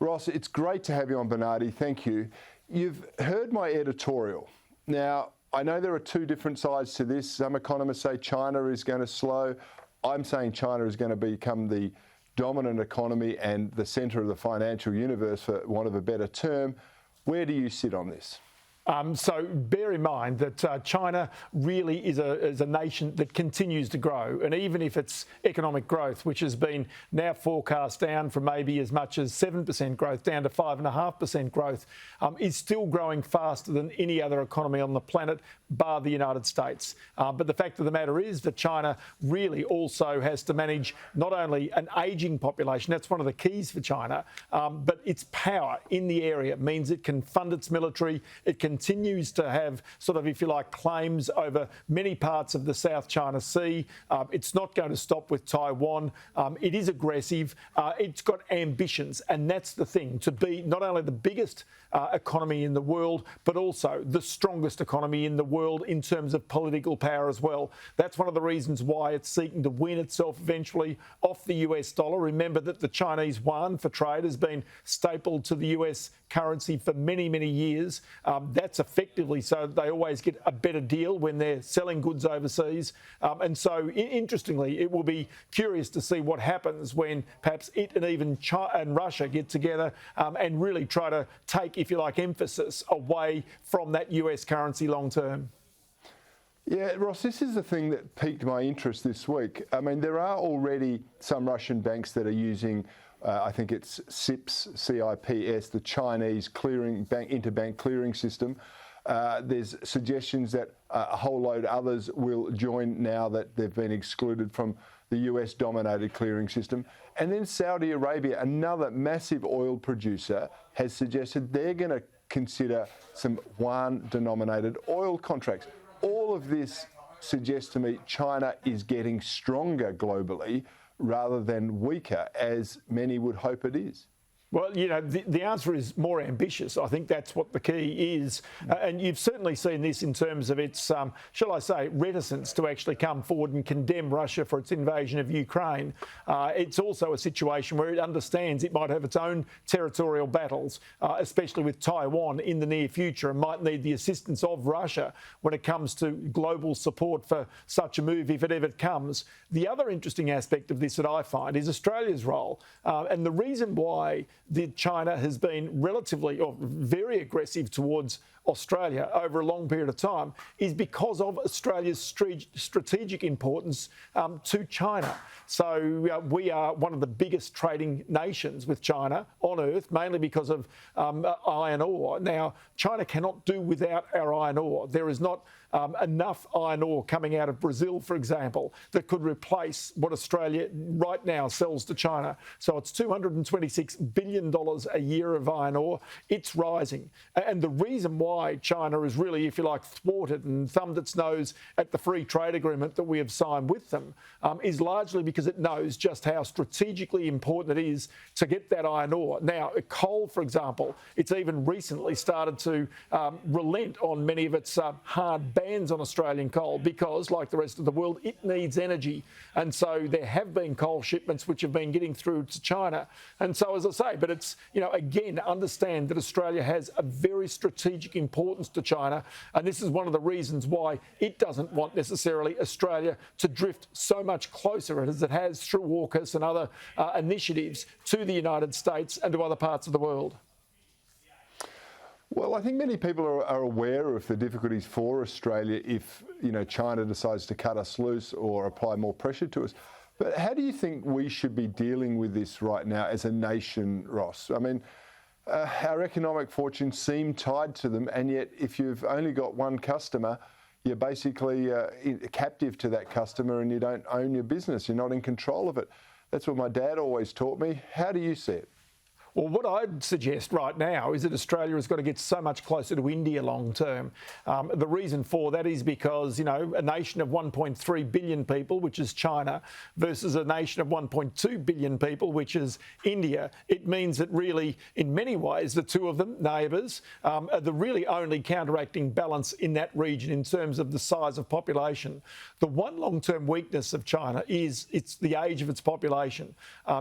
Ross, it's great to have you on, Bernardi. Thank you. You've heard my editorial. Now, I know there are two different sides to this. Some economists say China is going to slow. I'm saying China is going to become the dominant economy and the centre of the financial universe, for want of a better term. Where do you sit on this? So bear in mind that China really is a nation that continues to grow. And even if its economic growth, which has been now forecast down from maybe as much as 7% growth down to 5.5% growth, is still growing faster than any other economy on the planet, bar the United States. But the fact of the matter is that China really also has to manage not only an ageing population, that's one of the keys for China, but its power in the area means it can fund its military, it continues to have sort of, if you like, claims over many parts of the South China Sea. It's not going to stop with Taiwan. It is aggressive. It's got ambitions, and that's the thing, to be not only the biggest economy in the world, but also the strongest economy in the world in terms of political power as well. That's one of the reasons why it's seeking to wean itself eventually off the US dollar. Remember that the Chinese yuan for trade has been stapled to the US currency for many, many years. That's effectively so they always get a better deal when they're selling goods overseas. And so, interestingly, it will be curious to see what happens when perhaps it and even China and Russia get together and really try to take, if you like, emphasis away from that US currency long term. Yeah, Ross, this is the thing that piqued my interest this week. I mean, there are already some Russian banks that are using, I think it's CIPS, CIPS, the Chinese clearing bank, interbank clearing system. There's suggestions that a whole load others will join now that they've been excluded from the US-dominated clearing system. And then Saudi Arabia, another massive oil producer, has suggested they're going to consider some yuan-denominated oil contracts. All of this suggests to me China is getting stronger globally rather than weaker, as many would hope it is. Well, you know, the answer is more ambitious. I think that's what the key is. And you've certainly seen this in terms of its, shall I say, reticence to actually come forward and condemn Russia for its invasion of Ukraine. It's also a situation where it understands it might have its own territorial battles, especially with Taiwan in the near future, and might need the assistance of Russia when it comes to global support for such a move, if it ever comes. The other interesting aspect of this that I find is Australia's role. And the reason why China has been relatively or very aggressive towards Australia over a long period of time is because of Australia's strategic importance to China. So we are one of the biggest trading nations with China on earth, mainly because of iron ore. Now, China cannot do without our iron ore. There is not enough iron ore coming out of Brazil, for example, that could replace what Australia right now sells to China. So it's $226 billion a year of iron ore. It's rising. And the reason why China is really, if you like, thwarted and thumbed its nose at the free trade agreement that we have signed with them is largely because it knows just how strategically important it is to get that iron ore. Now, coal, for example, it's even recently started to relent on many of its hard bans on Australian coal because, like the rest of the world, it needs energy. And so there have been coal shipments which have been getting through to China. And so, as I say, but it's, you know, again, understand that Australia has a very strategic importance to China. And this is one of the reasons why it doesn't want necessarily Australia to drift so much closer as it has through AUKUS and other initiatives to the United States and to other parts of the world. Well, I think many people are aware of the difficulties for Australia if, you know, China decides to cut us loose or apply more pressure to us. But how do you think we should be dealing with this right now as a nation, Ross? I mean, our economic fortunes seem tied to them, and yet if you've only got one customer, you're basically captive to that customer and you don't own your business. You're not in control of it. That's what my dad always taught me. How do you see it? Well, what I'd suggest right now is that Australia has got to get so much closer to India long term. The reason for that is because, you know, a nation of 1.3 billion people, which is China, versus a nation of 1.2 billion people, which is India, it means that really, in many ways, the two of them, neighbours, are the really only counteracting balance in that region in terms of the size of population. The one long-term weakness of China is it's the age of its population.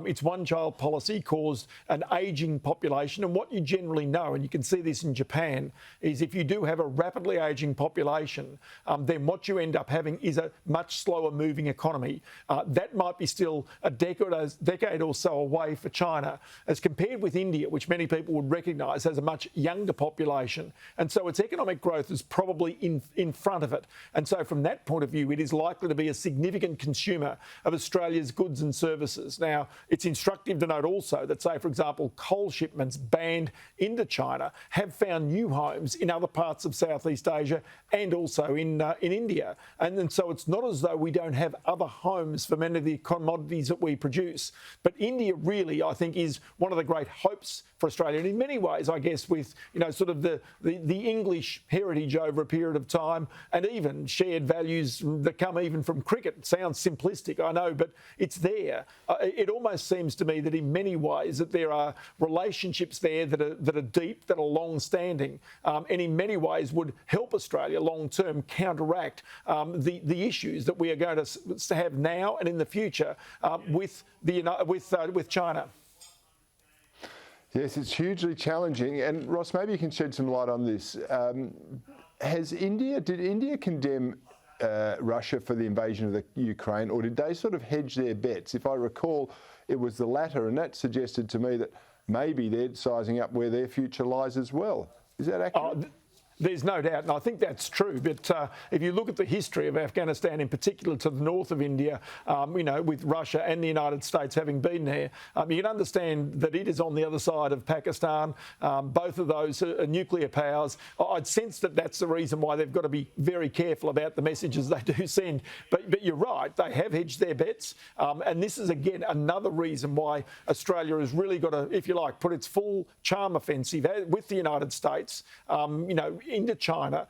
Its one-child policy caused an ageing population. And what you generally know, and you can see this in Japan, is if you do have a rapidly ageing population, then what you end up having is a much slower moving economy. That might be still a decade or so away for China, as compared with India, which many people would recognise has a much younger population. And so its economic growth is probably in front of it. And so from that point of view, it is likely to be a significant consumer of Australia's goods and services. Now, it's instructive to note also that, say, for example, coal shipments banned into China have found new homes in other parts of Southeast Asia and also in India. And so it's not as though we don't have other homes for many of the commodities that we produce. But India really, I think, is one of the great hopes for Australia. And in many ways, I guess, with, sort of the English heritage over a period of time, and even shared values that come even from cricket. It sounds simplistic, I know, but it's there. It almost seems to me that in many ways that there are relationships there that are deep, that are long-standing, and in many ways would help Australia long-term counteract the issues that we are going to have now and in the future with China. Yes, it's hugely challenging. And Ross, maybe you can shed some light on this. Did India condemn Russia for the invasion of the Ukraine, or did they sort of hedge their bets? If I recall, it was the latter, and that suggested to me that maybe they're sizing up where their future lies as well. Is that accurate? There's no doubt, and I think that's true. But if you look at the history of Afghanistan, in particular to the north of India, with Russia and the United States having been there, you can understand that it is on the other side of Pakistan. Both of those are nuclear powers. I'd sense that that's the reason why they've got to be very careful about the messages they do send. But you're right, they have hedged their bets. And this is, again, another reason why Australia has really got to, if you like, put its full charm offensive with the United States, into China,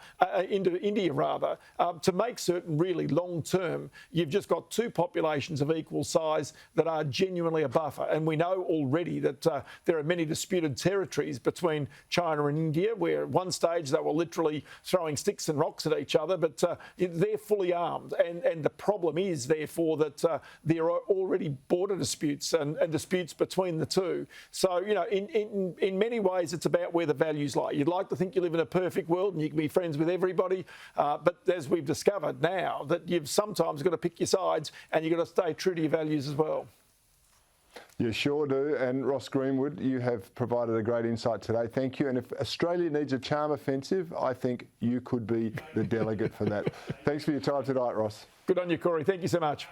into India rather, to make certain really long term you've just got two populations of equal size that are genuinely a buffer. And we know already that there are many disputed territories between China and India where at one stage they were literally throwing sticks and rocks at each other, but they're fully armed. And the problem is therefore that there are already border disputes and disputes between the two. So, in many ways it's about where the values lie. You'd like to think you live in a perfect world and you can be friends with everybody, but as we've discovered now, that you've sometimes got to pick your sides and you've got to stay true to your values as well. You sure do. And Ross Greenwood, you have provided a great insight today. Thank you. And if Australia needs a charm offensive, I think you could be the delegate for that. Thanks for your time tonight, Ross. Good on you, Cory. Thank you so much.